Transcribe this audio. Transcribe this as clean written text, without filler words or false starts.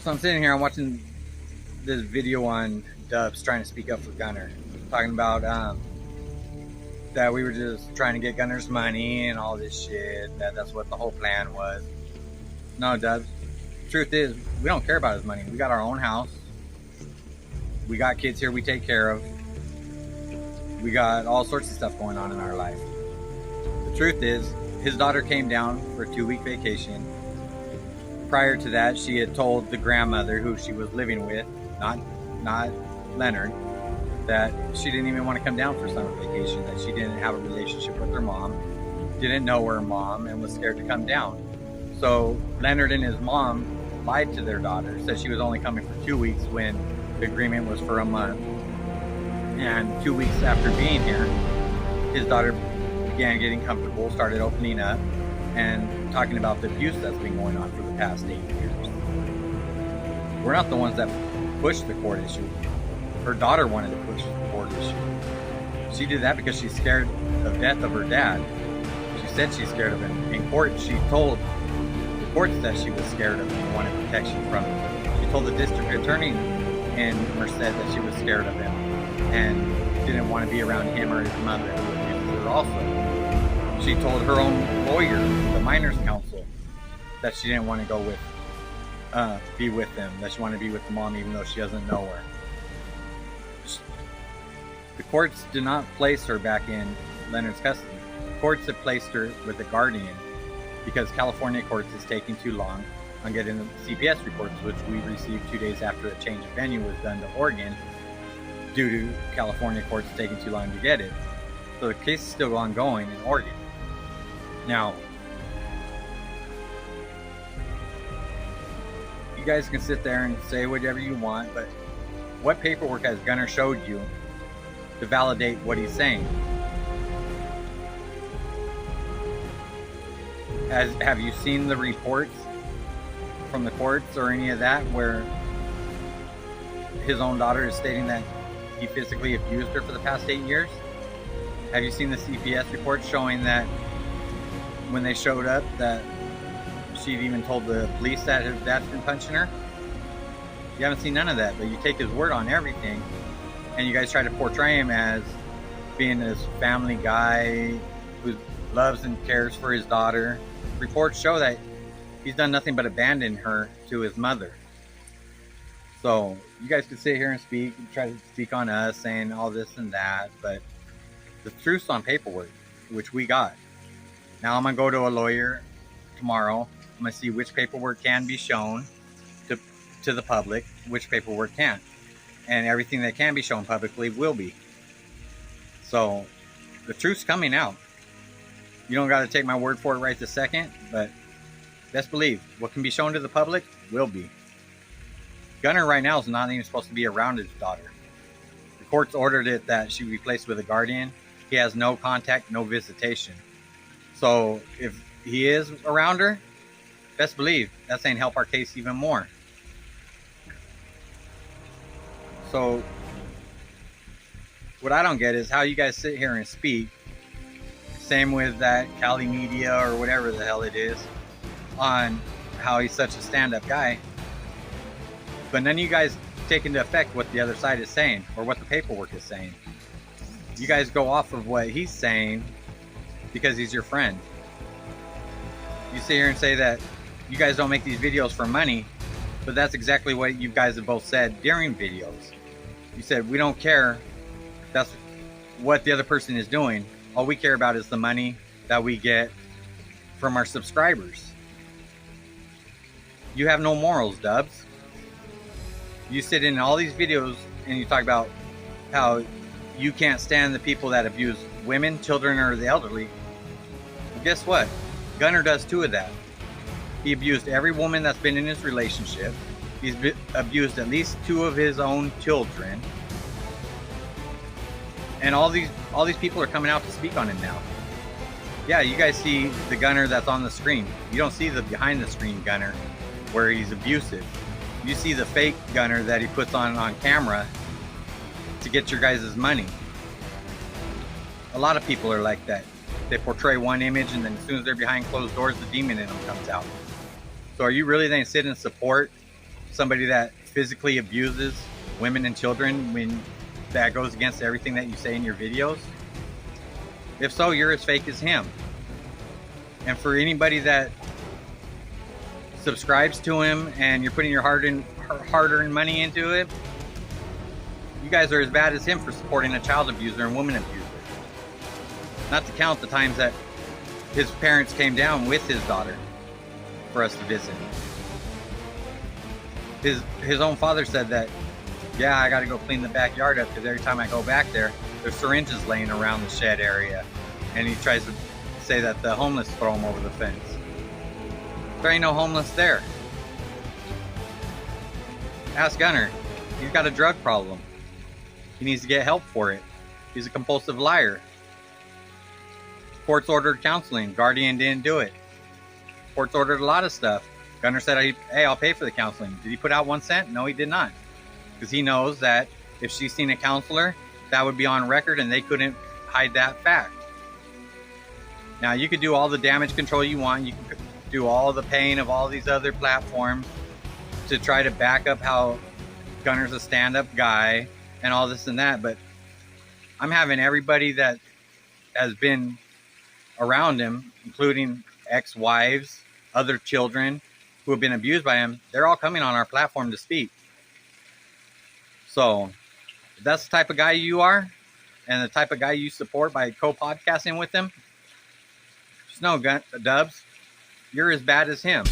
So I'm sitting here, I'm watching this video on Dubs trying to speak up for Gunner, talking about that we were just trying to get Gunner's money and all this shit, that's what the whole plan was. No, Dubs, truth is, we don't care about his money. We got our own house. We got kids here we take care of. We got all sorts of stuff going on in our life. The truth is, his daughter came down for a 2-week vacation. Prior to that, she had told the grandmother who she was living with, not Leonard, that she didn't even want to come down for summer vacation, that she didn't have a relationship with her mom, didn't know her mom, and was scared to come down. So Leonard and his mom lied to their daughter, said she was only coming for 2 weeks when the agreement was for a month. And 2 weeks after being here, his daughter began getting comfortable, started opening up, and talking about the abuse that's been going on for the past 8 years. We're not the ones that pushed the court issue. Her daughter wanted to push the court issue. She did that because she's scared of death of her dad. She said she's scared of him. In court, she told the courts that she was scared of him and wanted protection from him. She told the district attorney in Merced that she was scared of him and didn't want to be around him or his mother, who abused her also. She told her own lawyer, the minors council, that she didn't want to go with, be with them, that she wanted to be with the mom even though she doesn't know her. The courts did not place her back in Leonard's custody. The courts have placed her with a guardian because California courts is taking too long on getting the CPS reports, which we received 2 days after a change of venue was done to Oregon due to California courts taking too long to get it. So the case is still ongoing in Oregon. Now, you guys can sit there and say whatever you want, but what paperwork has Gunner showed you to validate what he's saying? Have you seen the reports from the courts or any of that where his own daughter is stating that he physically abused her for the past 8 years? Have you seen the CPS report showing that when they showed up that she'd even told the police that her dad's been punching her? You haven't seen none of that, but you take his word on everything and you guys try to portray him as being this family guy who loves and cares for his daughter. Reports show that he's done nothing but abandon her to his mother. So you guys could sit here and speak and try to speak on us saying all this and that, but the truth's on paperwork, which we got. Now I'm going to go to a lawyer tomorrow. I'm going to see which paperwork can be shown to the public, which paperwork can't. And everything that can be shown publicly will be. So the truth's coming out. You don't got to take my word for it right this second, but best believe what can be shown to the public will be. Gunner right now is not even supposed to be around his daughter. The courts ordered it that she be placed with a guardian. He has no contact, no visitation. So if he is around her, best believe that's going to help our case even more. So what I don't get is how you guys sit here and speak, same with that Cali Media or whatever the hell it is, on how he's such a stand-up guy, but none of you guys take into effect what the other side is saying or what the paperwork is saying. You guys go off of what he's saying because he's your friend. You sit here and say that you guys don't make these videos for money, but that's exactly what you guys have both said during videos. You said, we don't care. That's what the other person is doing. All we care about is the money that we get from our subscribers. You have no morals, Dubs. You sit in all these videos and you talk about how you can't stand the people that abuse women, children, or the elderly. Well, guess what? Gunner does too of that. He abused every woman that's been in his relationship. He's abused at least 2 of his own children. And all these people are coming out to speak on him now. Yeah, you guys see the Gunner that's on the screen. You don't see the behind the screen Gunner where he's abusive. You see the fake Gunner that he puts on camera to get your guys' money. A lot of people are like that. They portray one image and then as soon as they're behind closed doors, the demon in them comes out. So are you really going to sit and support somebody that physically abuses women and children when that goes against everything that you say in your videos? If so, you're as fake as him. And for anybody that subscribes to him and you're putting your hard-earned money into it, you guys are as bad as him for supporting a child abuser and woman abuser. Not to count the times that his parents came down with his daughter for us to visit. His own father said that, yeah, I got to go clean the backyard up because every time I go back there, there's syringes laying around the shed area. And he tries to say that the homeless throw them over the fence. There ain't no homeless there. Ask Gunner. He's got a drug problem. He needs to get help for it. He's a compulsive liar. Courts ordered counseling. Guardian didn't do it. Courts ordered a lot of stuff. Gunner said, hey, I'll pay for the counseling. Did he put out 1 cent? No, he did not. Because he knows that if she's seen a counselor, that would be on record and they couldn't hide that fact. Now, you could do all the damage control you want. You can do all the pain of all these other platforms to try to back up how Gunner's a stand-up guy and all this and that. But I'm having everybody that has been around him, including ex-wives, other children who have been abused by him, they're all coming on our platform to speak. So if that's the type of guy you are and the type of guy you support by co-podcasting with him, just know, Dubs, you're as bad as him.